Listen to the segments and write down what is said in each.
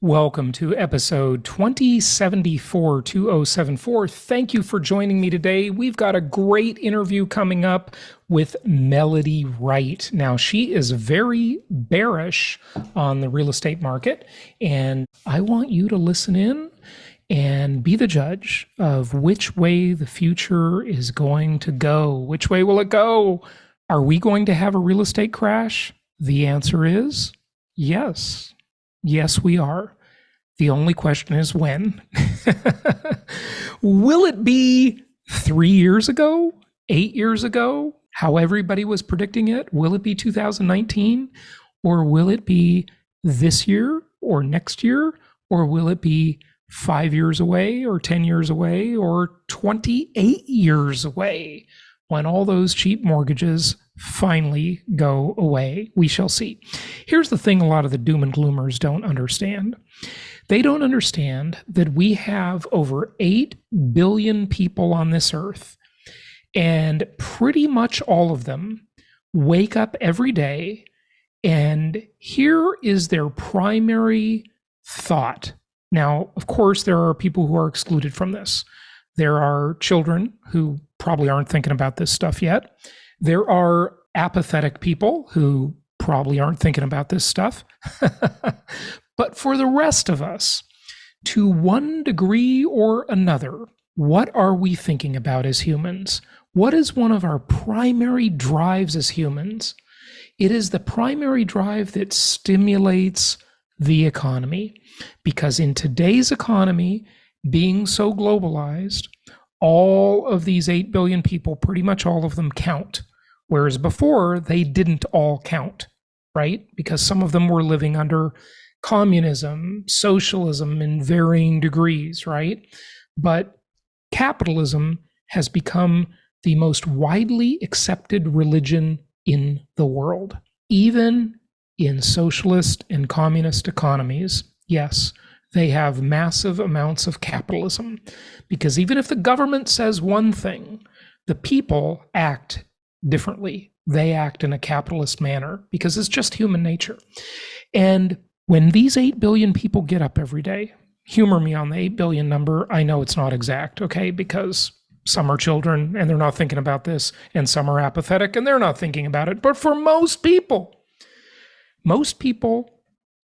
Welcome to episode 2074. Thank you for joining me today. We've got a great interview coming up with Melody Wright. Now, she is very bearish on the real estate market, and I want you to listen in and be the judge of which way the future is going to go. Which way will it go? Are we going to have a real estate crash? The answer is yes. Yes, we are. The only question is when. Will it be 3 years ago, 8 years ago, how everybody was predicting it? Will it be 2019? Or will it be this year or next year? Or will it be 5 years away or 10 years away or 28 years away when all those cheap mortgages finally go away? We shall see. Here's the thing a lot of the doom and gloomers don't understand. They don't understand that we have over 8 billion people on this earth, and pretty much all of them wake up every day, and here is their primary thought. Now, of course, there are people who are excluded from this. There are children who probably aren't thinking about this stuff yet. There are apathetic people who probably aren't thinking about this stuff. But for the rest of us, to one degree or another, what are we thinking about as humans? What is one of our primary drives as humans? It is the primary drive that stimulates the economy. Because in today's economy, being so globalized, all of these 8 billion people, pretty much all of them count. Whereas before, they didn't all count, right? Because some of them were living under communism, socialism in varying degrees, right? But capitalism has become the most widely accepted religion in the world. Even in socialist and communist economies, yes, they have massive amounts of capitalism. Because even if the government says one thing, the people act differently. They act in a capitalist manner because it's just human nature. And when these 8 billion people get up every day, humor me on the 8 billion number. I know it's not exact, okay? Because some are children and they're not thinking about this, and some are apathetic and they're not thinking about it. But for most people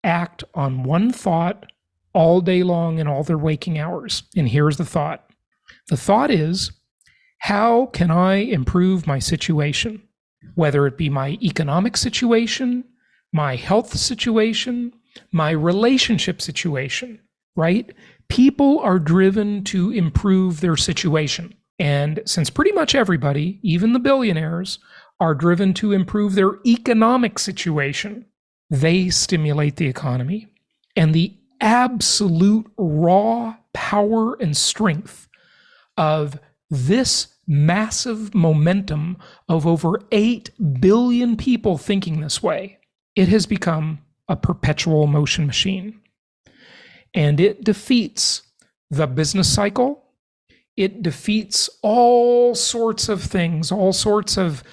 act on one thought all day long in all their waking hours. And here's the thought. The thought is, how can I improve my situation? Whether it be my economic situation, my health situation, my relationship situation, right? People are driven to improve their situation. And since pretty much everybody, even the billionaires, are driven to improve their economic situation, they stimulate the economy. And the absolute raw power and strength of this massive momentum of over 8 billion people thinking this way, it has become a perpetual motion machine. And it defeats the business cycle. It defeats all sorts of things, all sorts of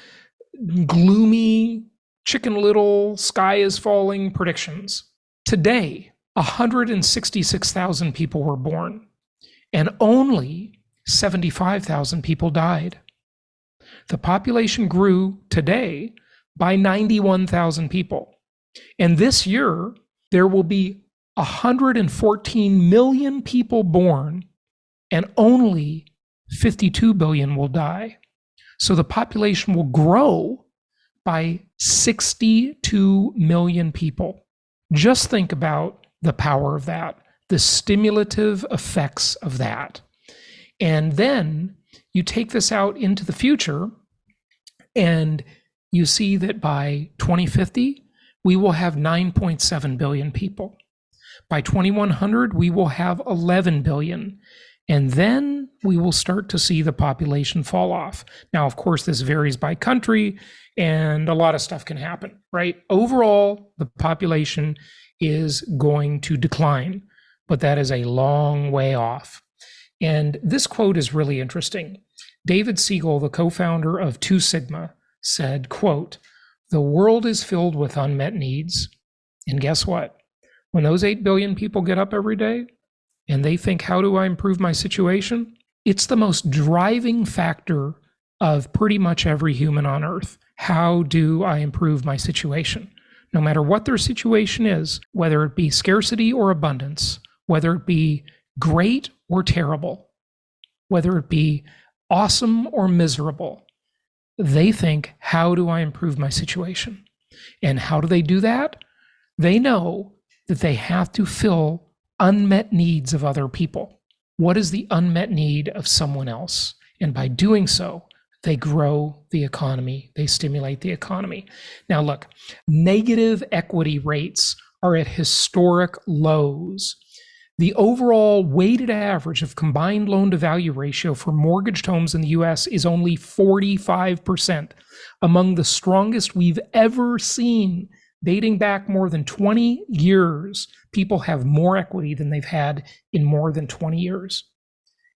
gloomy, Chicken Little, sky is falling predictions. Today, 166,000 people were born, and only 75,000 people died. The population grew today by 91,000 people. And this year, there will be 114 million people born, and only 52 billion will die. So the population will grow by 62 million people. Just think about the power of that, the stimulative effects of that. And then you take this out into the future, and you see that by 2050, we will have 9.7 billion people. By 2100, we will have 11 billion. And then we will start to see the population fall off. Now, of course, this varies by country, and a lot of stuff can happen, right? Overall, the population is going to decline, but that is a long way off. And this quote is really interesting. David Siegel, the co-founder of Two Sigma, said, quote, "The world is filled with unmet needs. And guess what? When those 8 billion people get up every day and they think, how do I improve my situation? It's the most driving factor of pretty much every human on earth. How do I improve my situation? No matter what their situation is, whether it be scarcity or abundance, whether it be great or terrible, whether it be awesome or miserable, they think, how do I improve my situation? And how do they do that? They know that they have to fill unmet needs of other people. What is the unmet need of someone else? And by doing so, they grow the economy, they stimulate the economy. Now, look, negative equity rates are at historic lows. The overall weighted average of combined loan to value ratio for mortgaged homes in the US is only 45%, among the strongest we've ever seen. Dating back more than 20 years, people have more equity than they've had in more than 20 years.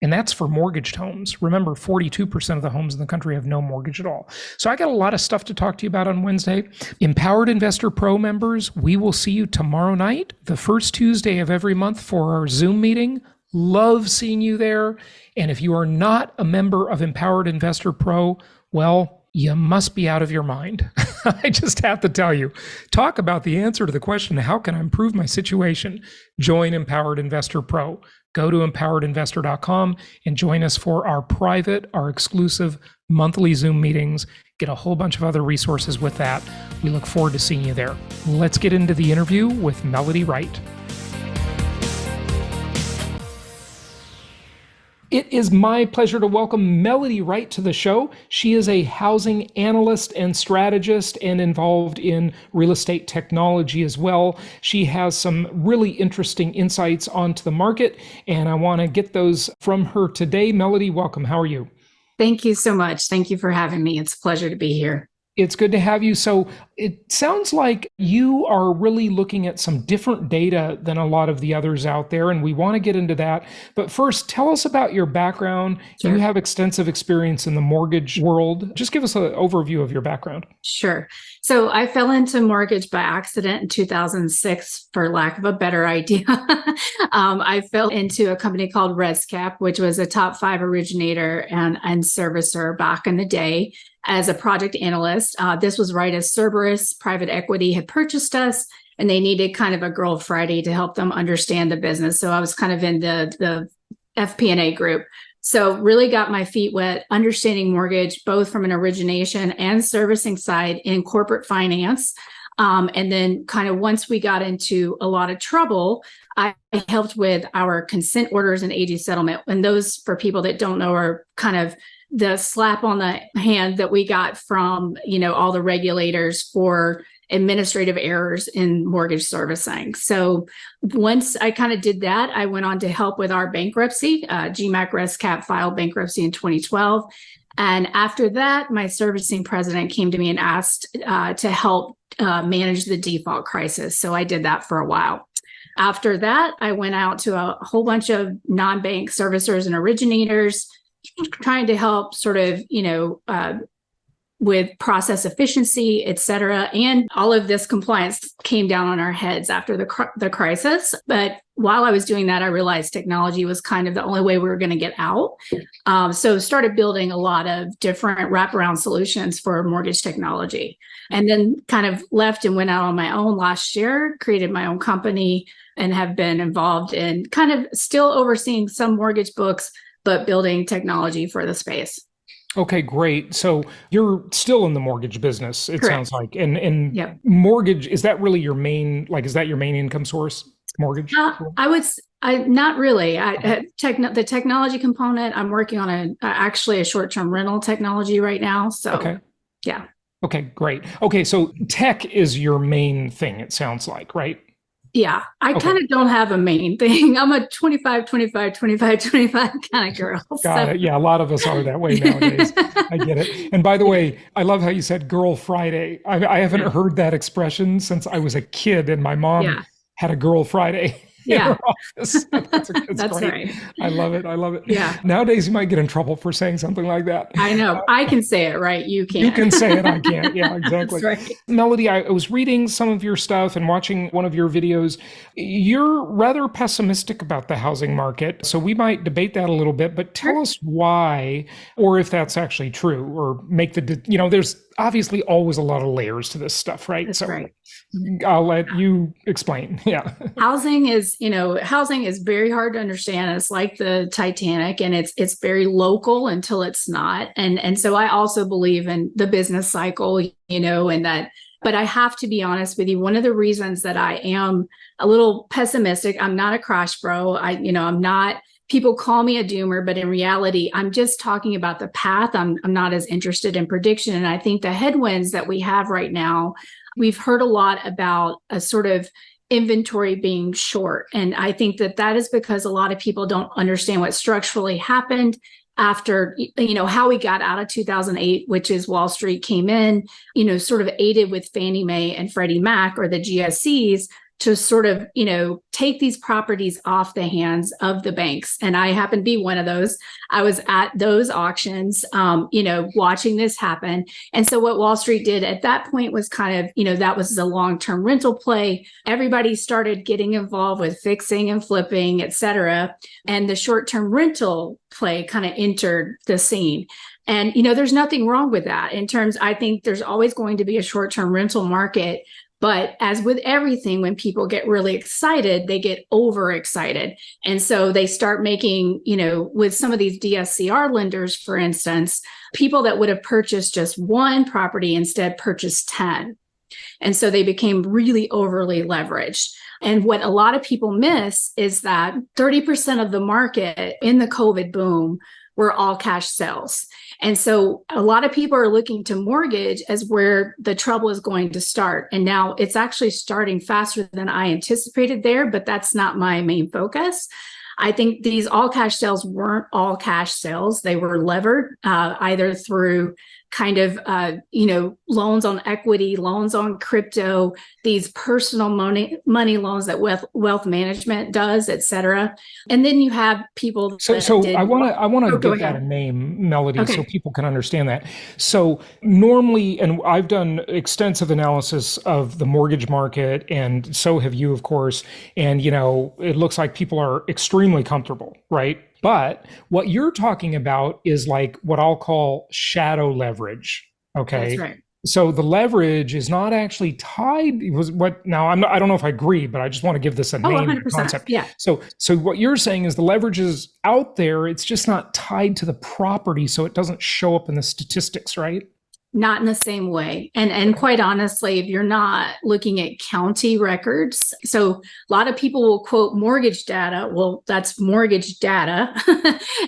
And that's for mortgaged homes. Remember, 42% of the homes in the country have no mortgage at all. So I got a lot of stuff to talk to you about on Wednesday. Empowered Investor Pro members, we will see you tomorrow night, the first Tuesday of every month for our Zoom meeting. Love seeing you there. And if you are not a member of Empowered Investor Pro, well, you must be out of your mind. I just have to tell you, talk about the answer to the question, how can I improve my situation? Join Empowered Investor Pro. Go to empoweredinvestor.com and join us for our private, our exclusive monthly Zoom meetings. Get a whole bunch of other resources with that. We look forward to seeing you there. Let's get into the interview with Melody Wright. It is my pleasure to welcome Melody Wright to the show. She is a housing analyst and strategist and involved in real estate technology as well. She has some really interesting insights onto the market, and I want to get those from her today. Melody, welcome. How are you? Thank you so much. Thank you for having me. It's a pleasure to be here. It's good to have you. So it sounds like you are really looking at some different data than a lot of the others out there, and we want to get into that. But first, tell us about your background. Sure. You have extensive experience in the mortgage world. Just give us an overview of your background. Sure. So I fell into mortgage by accident in 2006, for lack of a better idea. I fell into a company called ResCap, which was a top 5 originator and servicer back in the day, as a project analyst. This was right as Cerberus private equity had purchased us, and they needed kind of a Girl Friday to help them understand the business. So I was kind of in the FP&A group. So really got my feet wet, understanding mortgage, both from an origination and servicing side in corporate finance. And then kind of once we got into a lot of trouble, I helped with our consent orders and AG settlement. And those, for people that don't know, are kind of the slap on the hand that we got from, all the regulators for administrative errors in mortgage servicing. So once I kind of did that, I went on to help with our bankruptcy. GMAC ResCap filed bankruptcy in 2012. And after that, my servicing president came to me and asked to help manage the default crisis. So I did that for a while. After that, I went out to a whole bunch of non-bank servicers and originators, trying to help sort of, with process efficiency, et cetera. And all of this compliance came down on our heads after the crisis. But while I was doing that, I realized technology was kind of the only way we were going to get out. So started building a lot of different wraparound solutions for mortgage technology. And then kind of left and went out on my own last year, created my own company, and have been involved in kind of still overseeing some mortgage books, but building technology for the space. Okay, great. So you're still in the mortgage business, it Correct. Sounds like. And Yep. Mortgage, is that really your main, is that your main income source, mortgage? Not really. The technology component, I'm working on actually a short-term rental technology right now. So, okay. Yeah. Okay, great. Okay, so tech is your main thing, it sounds like, right? Yeah, I kind of don't have a main thing. I'm a 25, 25, 25, 25 kind of girl. Got it. Yeah, a lot of us are that way nowadays. I get it. And by the way, I love how you said Girl Friday. I haven't heard that expression since I was a kid, and my mom had a Girl Friday. in her Yeah, office. That's that's great. right. I love it. I love it. Yeah, Nowadays, you might get in trouble for saying something like that. I know. I can say it, right? You You can't. can say it, I can't. Yeah, That's exactly. right. Melody, I was reading some of your stuff and watching one of your videos. You're rather pessimistic about the housing market. So we might debate that a little bit, but tell Sure. us why, or if that's actually true, or make there's obviously always a lot of layers to this stuff, right? That's So right. I'll let you explain. Yeah. Housing is very hard to understand. It's like the Titanic, and it's very local until it's not. And so I also believe in the business cycle, and that. But I have to be honest with you. One of the reasons that I am a little pessimistic, I'm not a crash bro. I'm not. People call me a doomer, but in reality, I'm just talking about the path. I'm not as interested in prediction, and I think the headwinds that we have right now. We've heard a lot about a sort of inventory being short. And I think that is because a lot of people don't understand what structurally happened after, how we got out of 2008, which is Wall Street came in, sort of aided with Fannie Mae and Freddie Mac, or the GSEs, to sort of, take these properties off the hands of the banks. And I happen to be one of those. I was at those auctions, watching this happen. And so what Wall Street did at that point was kind of, that was the long-term rental play. Everybody started getting involved with fixing and flipping, et cetera. And the short-term rental play kind of entered the scene. And, there's nothing wrong with that in terms, I think there's always going to be a short-term rental market. But as with everything, when people get really excited, they get overexcited. And so they start making, with some of these DSCR lenders, for instance, people that would have purchased just one property instead purchased 10. And so they became really overly leveraged. And what a lot of people miss is that 30% of the market in the COVID boom were all cash sales. And so a lot of people are looking to mortgage as where the trouble is going to start. And now it's actually starting faster than I anticipated there, but that's not my main focus. I think these all cash sales weren't all cash sales. They were levered either through kind of, loans on equity, loans on crypto, these personal money loans that wealth management does, et cetera. And then you have people So I want to go give that a ahead. name, Melody, so Okay. people can understand that. So normally, and I've done extensive analysis of the mortgage market, and so have you, of course. And it looks like people are extremely comfortable, right? But what you're talking about is like what I'll call shadow leverage. That's Okay. right. So the leverage is not actually tied. It was what now I don't know if I agree, but I just want to give this a Oh, name and a 100%. concept. Yeah. So what you're saying is the leverage is out there. It's just not tied to the property, so it doesn't show up in the statistics, right? Not in the same way. And quite honestly, if you're not looking at county records, so a lot of people will quote mortgage data. Well, that's mortgage data.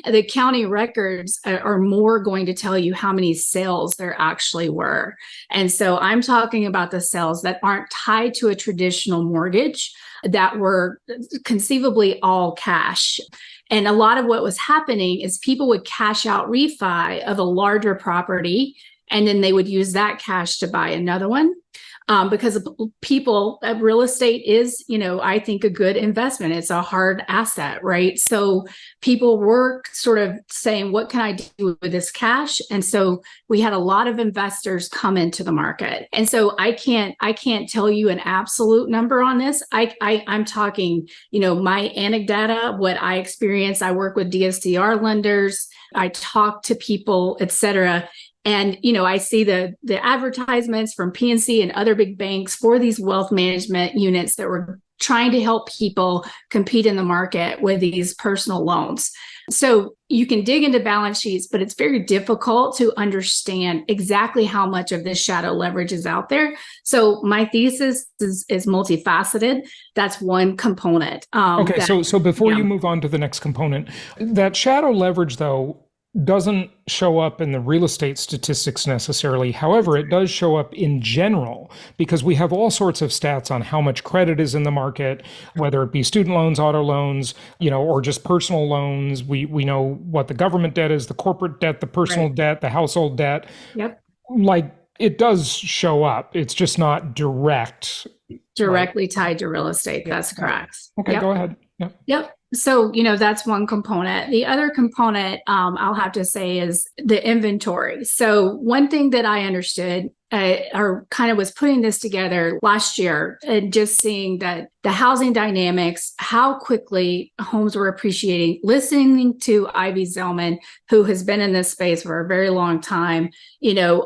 The county records are more going to tell you how many sales there actually were. And so I'm talking about the sales that aren't tied to a traditional mortgage, that were conceivably all cash. And a lot of what was happening is people would cash out refi of a larger property, and then they would use that cash to buy another one. Because people, real estate is, I think a good investment. It's a hard asset, right? So people were sort of saying, what can I do with this cash? And so we had a lot of investors come into the market. And so I can't tell you an absolute number on this. I'm talking, my anecdata, what I experienced. I work with DSCR lenders. I talk to people, et cetera. And, I see the advertisements from PNC and other big banks for these wealth management units that were trying to help people compete in the market with these personal loans. So you can dig into balance sheets, but it's very difficult to understand exactly how much of this shadow leverage is out there. So my thesis is multifaceted. That's one component. Okay, so before Yeah. you move on to the next component, that shadow leverage though doesn't show up in the real estate statistics necessarily. However, it does show up in general because we have all sorts of stats on how much credit is in the market, whether it be student loans, auto loans, or just personal loans. We know what the government debt is, the corporate debt, the personal Right. debt, the household debt. Yep. Like it does show up. It's just not direct, right? Directly tied to real estate. Yeah. That's correct. Okay, Yep. go ahead. Yeah. Yep. So, that's one component. The other component, I'll have to say, is the inventory. So, one thing that I understood, or kind of was putting this together last year, and just seeing that the housing dynamics, how quickly homes were appreciating, listening to Ivy Zellman, who has been in this space for a very long time,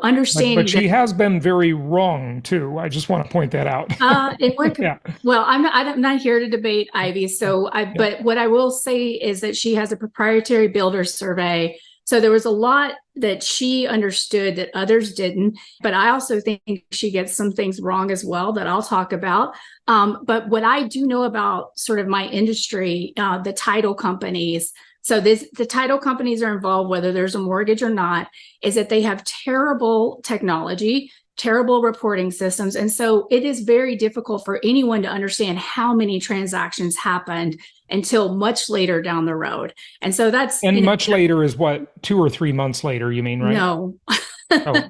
understanding But she has been very wrong too. I just want to point that out. in one, Yeah. well, I'm not here to debate Ivy. But what I will say is that she has a proprietary builder survey. So there was a lot that she understood that others didn't. But I also think she gets some things wrong as well that I'll talk about. But what I do know about sort of my industry, the title companies, so the title companies are involved, whether there's a mortgage or not, is that they have terrible technology, terrible reporting systems. And so it is very difficult for anyone to understand how many transactions happened until much later down the road. And so that's... And much later is what, 2 or 3 months later, you mean, right? No. Oh,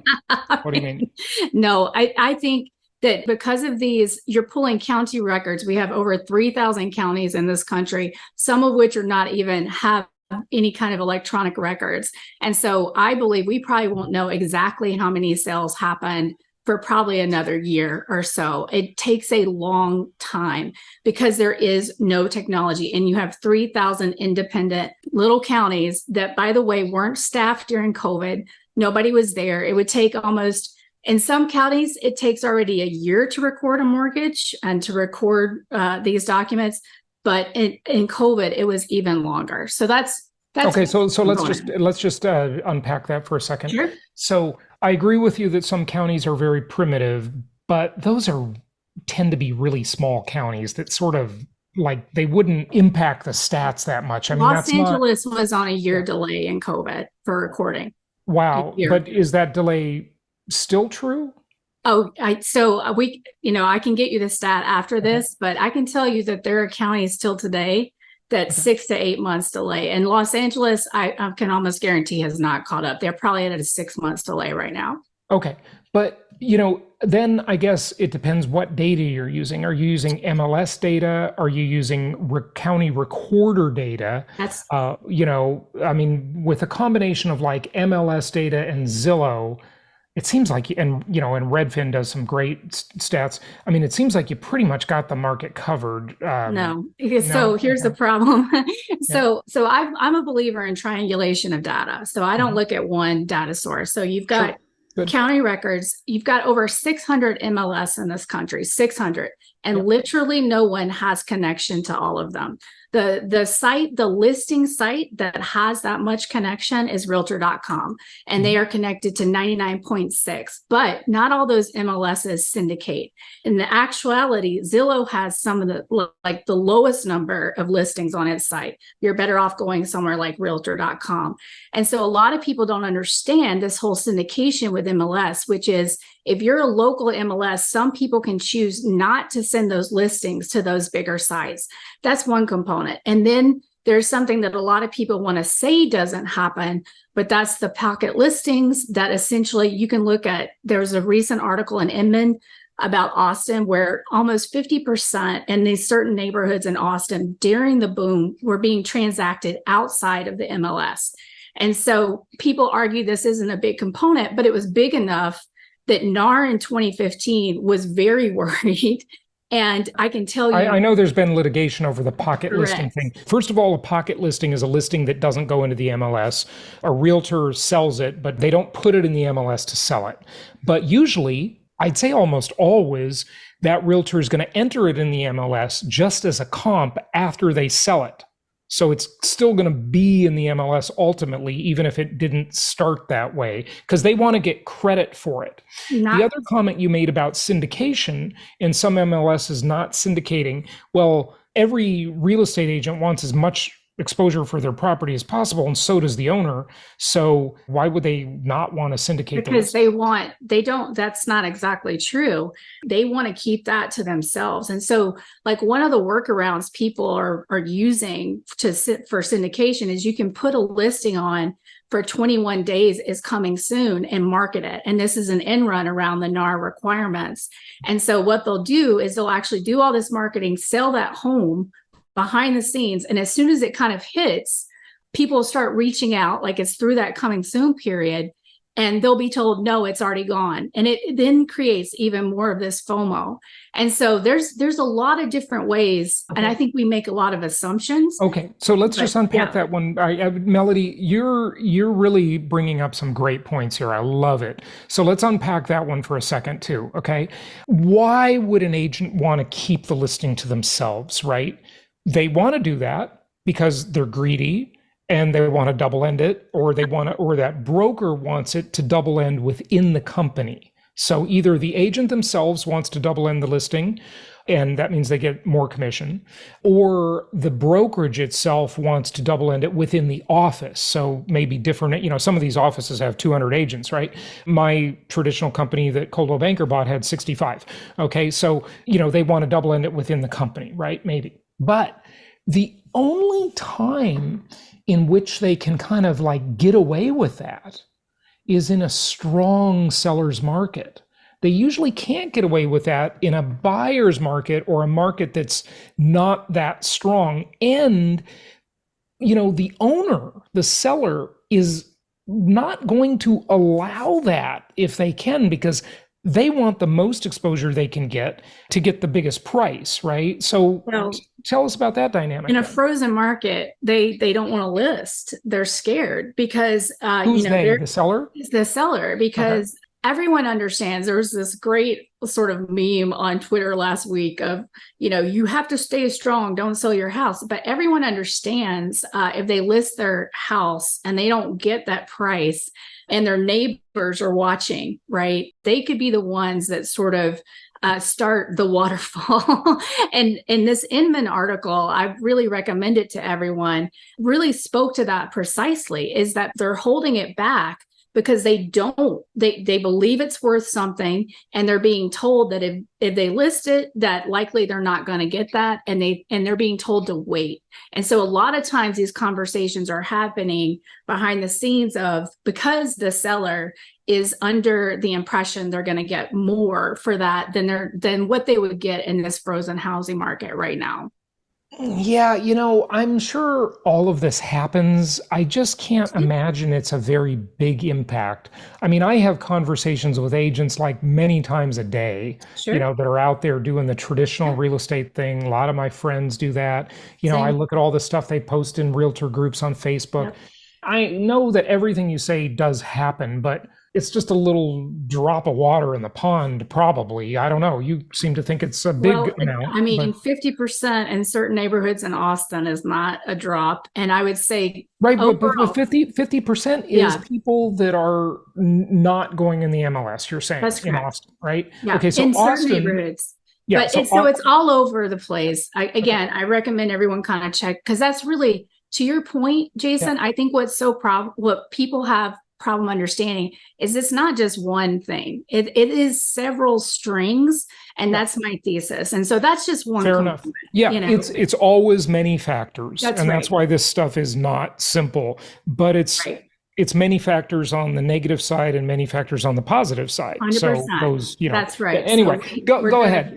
what do you mean? No, I think that because of these, you're pulling county records. We have over 3,000 counties in this country, some of which are not even have any kind of electronic records. And so I believe we probably won't know exactly how many sales happened for probably another year or so. It takes a long time because there is no technology. And you have 3,000 independent little counties that, by the way, weren't staffed during COVID. Nobody was there. It would take almost... In some counties, it takes already a year to record a mortgage and to record these documents. But in COVID, it was even longer. So that's okay. So let's just unpack that for a second. Sure. So I agree with you that some counties are very primitive, but those tend to be really small counties that sort of like they wouldn't impact the stats that much. I mean, Los Angeles was on a year delay in COVID for recording. Wow. But is that delay still true? Oh, I can get you the stat after this, but I can tell you that there are counties still today that 6 to 8 months delay. And Los Angeles, I can almost guarantee has not caught up. They're probably at a 6 months delay right now. Okay. But, then I guess it depends what data you're using. Are you using MLS data? Are you using county recorder data? That's, with a combination of like MLS data and Zillow, it seems like, and Redfin does some great stats. I mean, it seems like you pretty much got the market covered. No. So here's the problem. So I'm a believer in triangulation of data. So I don't look at one data source. So you've got county records. You've got over 600 MLS in this country, 600, and literally no one has connection to all of them. The listing site that has that much connection is realtor.com, and they are connected to 99.6, but not all those MLSs syndicate. In the actuality, Zillow has some of the lowest number of listings on its site. You're better off going somewhere like realtor.com. And so a lot of people don't understand this whole syndication with MLS, which is if you're a local MLS, some people can choose not to send those listings to those bigger sites. That's one component. And then there's something that a lot of people want to say doesn't happen, but that's the pocket listings that essentially you can look at. There's a recent article in Inman about Austin where almost 50% in these certain neighborhoods in Austin during the boom were being transacted outside of the MLS. And so people argue this isn't a big component, but it was big enough that NAR in 2015 was very worried. And I can tell you... I know there's been litigation over the pocket listing thing. First of all, a pocket listing is a listing that doesn't go into the MLS. A realtor sells it, but they don't put it in the MLS to sell it. But usually, I'd say almost always, that realtor is going to enter it in the MLS just as a comp after they sell it. So it's still going to be in the MLS ultimately, even if it didn't start that way, because they want to get credit for it. The other comment you made about syndication, and some MLS is not syndicating, well, every real estate agent wants as much exposure for their property as possible, and so does the owner. So why would they not want to syndicate? Because that's not exactly true. They want to keep that to themselves. And so like one of the workarounds people are using for syndication is you can put a listing on for 21 days is coming soon and market it. And this is an end run around the NAR requirements. And so what they'll do is they'll actually do all this marketing, sell that home behind the scenes. And as soon as it kind of hits, people start reaching out, like it's through that coming soon period, and they'll be told, no, it's already gone. And it then creates even more of this FOMO. And so there's a lot of different ways. Okay. And I think we make a lot of assumptions. Okay. So let's just unpack that one. Melody, you're really bringing up some great points here. I love it. So let's unpack that one for a second too. Okay. Why would an agent want to keep the listing to themselves, right? They want to do that because they're greedy and they want to double end it, or that broker wants it to double end within the company. So either the agent themselves wants to double end the listing, and that means they get more commission, or the brokerage itself wants to double end it within the office. So maybe different, some of these offices have 200 agents, right? My traditional company that Coldwell Banker bought had 65. Okay. So, they want to double end it within the company, right? Maybe. But the only time in which they can kind of like get away with that is in a strong seller's market. They usually can't get away with that in a buyer's market or a market that's not that strong. And, the owner, the seller, is not going to allow that if they can, because they want the most exposure they can get to get the biggest price, right? So tell us about that dynamic. In a frozen market, they don't want to list. They're scared because who's they? The seller? The seller, because everyone understands. There was this great sort of meme on Twitter last week of, you have to stay strong, don't sell your house. But everyone understands if they list their house and they don't get that price, and their neighbors are watching, right? They could be the ones that sort of start the waterfall. And in this Inman article, I really recommend it to everyone, really spoke to that precisely, is that they're holding it back because they believe it's worth something, and they're being told that if they list it, that likely they're not going to get that, and they're being told to wait. And so a lot of times these conversations are happening behind the scenes because the seller is under the impression they're going to get more for that than what they would get in this frozen housing market right now. Yeah, I'm sure all of this happens. I just can't imagine it's a very big impact. I mean, I have conversations with agents like many times a day, that are out there doing the traditional real estate thing. A lot of my friends do that. I look at all the stuff they post in realtor groups on Facebook. Yep. I know that everything you say does happen, but it's just a little drop of water in the pond, probably. I don't know. You seem to think it's a big amount. I mean, 50% in certain neighborhoods in Austin is not a drop. And I would say... Right, overall, but 50% is people that are not going in the MLS, you're saying, that's correct. In Austin, right? Yeah, okay, so in Austin, certain neighborhoods. Yeah, but it's all over the place. I recommend everyone kind of check, because that's really, to your point, Jason, I think what people have problem understanding is it's not just one thing. It is several strings, and that's my thesis. And so that's just one. Fair enough. Yeah, it's always many factors, that's why this stuff is not simple. But it's many factors on the negative side and many factors on the positive side. 100%. So those, that's right. Anyway, go ahead.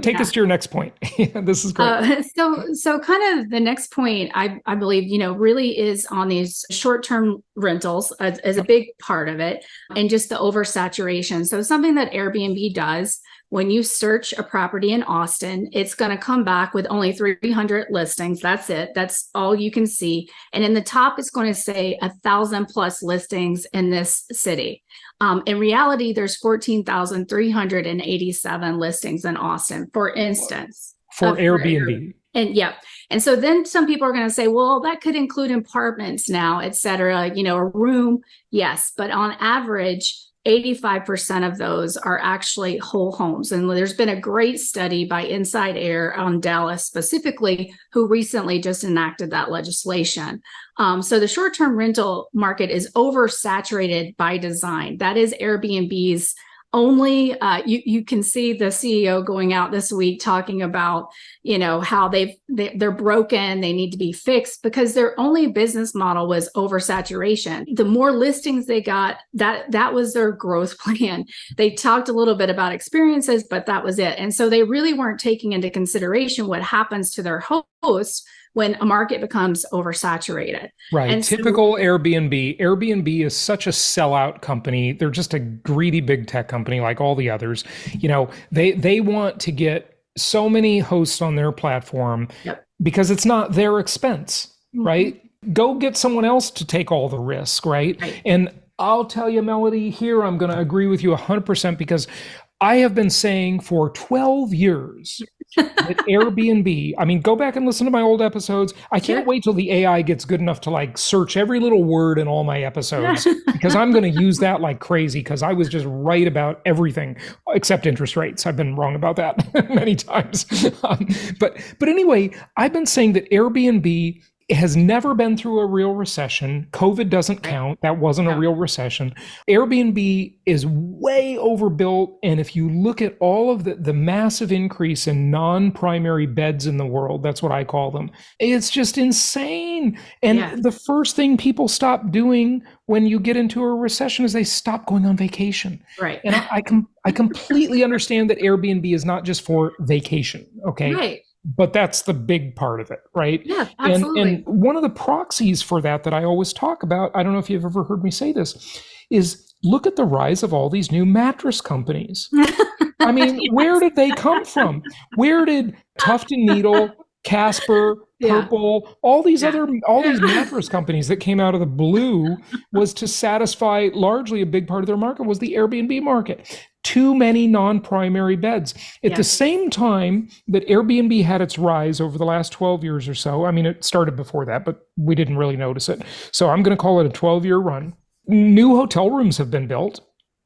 Take us to your next point. This is great. So kind of the next point, I believe, really is on these short-term rentals as a big part of it, and just the oversaturation. So something that Airbnb does, when you search a property in Austin, it's going to come back with only 300 listings. That's it. That's all you can see. And in the top, it's going to say 1,000 plus listings in this city. In reality, there's 14,387 listings in Austin, for instance. For Airbnb. And so then some people are going to say, well, that could include apartments now, et cetera, a room. Yes. But on average, 85% of those are actually whole homes. And there's been a great study by Inside Air on Dallas specifically, who recently just enacted that legislation. So the short-term rental market is oversaturated by design. That is Airbnb's only you can see the CEO going out this week talking about, how they're broken, they need to be fixed, because their only business model was oversaturation. The more listings they got, that was their growth plan. They talked a little bit about experiences, but that was it. And so they really weren't taking into consideration what happens to their hosts when a market becomes oversaturated. Right. And Typical Airbnb. Airbnb is such a sellout company. They're just a greedy big tech company like all the others. They want to get so many hosts on their platform because it's not their expense, right? Go get someone else to take all the risk, right? And I'll tell you, Melody, here I'm going to agree with you 100% because I have been saying for 12 years that Airbnb, I mean, go back and listen to my old episodes. I can't wait till the AI gets good enough to like search every little word in all my episodes because I'm going to use that like crazy because I was just right about everything except interest rates. I've been wrong about that many times. But anyway, I've been saying that Airbnb has never been through a real recession. COVID doesn't count. That wasn't a real recession. Airbnb is way overbuilt. And if you look at all of the massive increase in non-primary beds in the world, that's what I call them, it's just insane. And the first thing people stop doing when you get into a recession is they stop going on vacation. Right. And I completely understand that Airbnb is not just for vacation. Okay. Right. But that's the big part of it, right? Yeah, absolutely. And one of the proxies for that I always talk about, I don't know if you've ever heard me say this, is look at the rise of all these new mattress companies. I mean, where did they come from? Where did Tuft and Needle, Casper, Purple, all these mattress companies that came out of the blue was to satisfy largely a big part of their market was the Airbnb market. Too many non-primary beds. At the same time that Airbnb had its rise over the last 12 years or so, I mean, it started before that, but we didn't really notice it. So I'm going to call it a 12-year run. New hotel rooms have been built.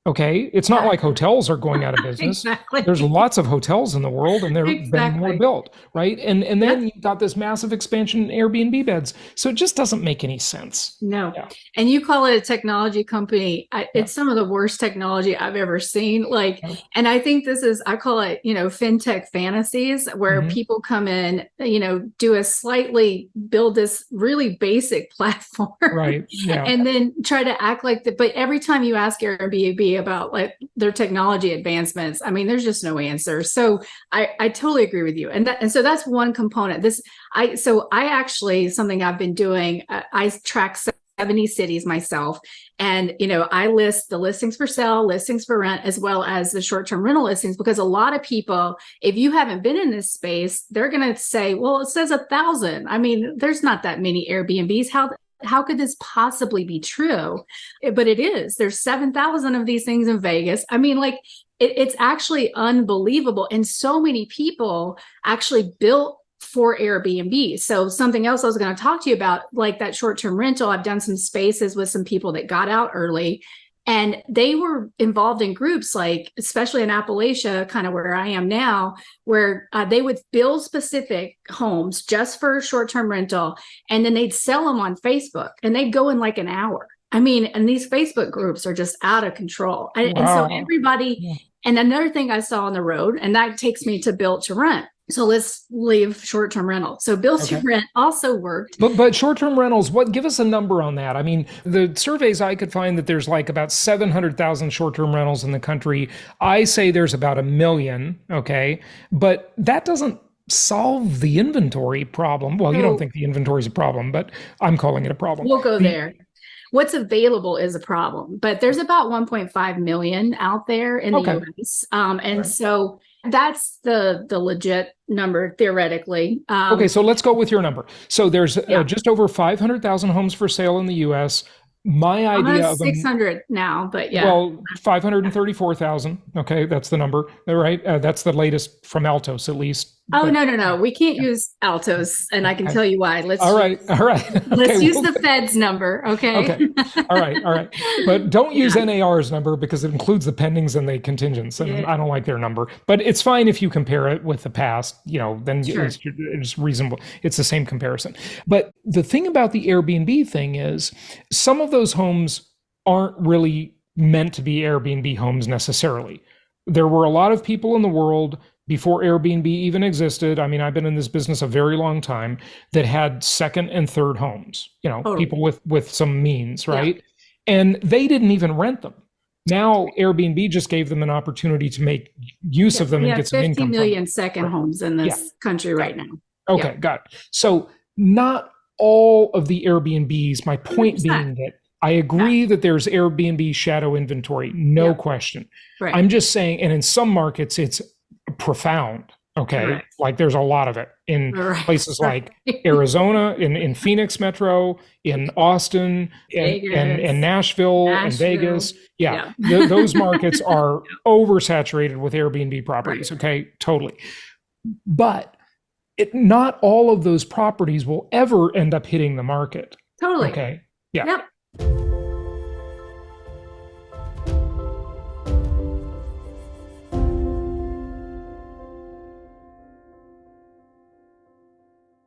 Okay. It's not like hotels are going out of business. Exactly. There's lots of hotels in the world and they've been more built, right? And then you've got this massive expansion in Airbnb beds. So it just doesn't make any sense. No. Yeah. And you call it a technology company. It's some of the worst technology I've ever seen. And I think I call it, fintech fantasies where people come in, build this really basic platform. Right. Yeah. And then try to act like that. But every time you ask Airbnb about like their technology advancements, I mean, there's just no answer. So I totally agree with you. And so that's one component. Something I've been doing, I track 70 cities myself. And, I list the listings for sale, listings for rent, as well as the short-term rental listings, because a lot of people, if you haven't been in this space, they're going to say, well, it says 1,000. I mean, there's not that many Airbnbs. How could this possibly be true? But it is. There's 7,000 of these things in Vegas. I mean, it's actually unbelievable. And so many people actually built for Airbnb. So something else I was going to talk to you about, like that short-term rental, I've done some spaces with some people that got out early. And they were involved in groups, like especially in Appalachia, kind of where I am now, where they would build specific homes just for short-term rental, and then they'd sell them on Facebook, and they'd go in like an hour. I mean, and these Facebook groups are just out of control. And so everybody, and another thing I saw on the road, and that takes me to built to rent. So let's leave short-term rental. So built to rent also worked. But short-term rentals, give us a number on that? I mean, the surveys I could find that there's like about 700,000 short-term rentals in the country. I say there's about 1 million, okay? But that doesn't solve the inventory problem. Well, you don't think the inventory is a problem, but I'm calling it a problem. We'll go there. What's available is a problem, but there's about 1.5 million out there in the US. So that's the legit number theoretically. Okay, so let's go with your number. So there's just over 500,000 homes for sale in the US. My idea of 600 now, but well, 534,000. Okay, that's the number, right? That's the latest from Altos, at least. Oh, no. We can't use Altos, and I can tell you why. All right. Let's use the Fed's number, okay? All right. But don't use NAR's number because it includes the pendings and the contingents, and I don't like their number. But it's fine if you compare it with the past, then it's reasonable. It's the same comparison. But the thing about the Airbnb thing is some of those homes aren't really meant to be Airbnb homes necessarily. There were a lot of people in the world before Airbnb even existed. I mean, I've been in this business a very long time that had second and third homes, Totally. people with some means, Yeah. right? And they didn't even rent them. Now Airbnb just gave them an opportunity to make use of them We and have get some 50 income from million them. second Right. homes in Yeah. this country right now. Okay, Yeah. got it. So not all of the Airbnbs, my point 100%. being that I agree that there's Airbnb shadow inventory, no Yeah. question. Right. I'm just saying, and in some markets, it's profound. Okay. Correct. Like there's a lot of it in Right. places like Arizona, in Phoenix Metro, in Austin, and Vegas. Nashville, and Nashville. Vegas. Yeah. Yeah. Those markets are oversaturated with Airbnb properties. Right. Okay. Totally. But not all of those properties will ever end up hitting the market. Totally. Okay. Yeah. Yep.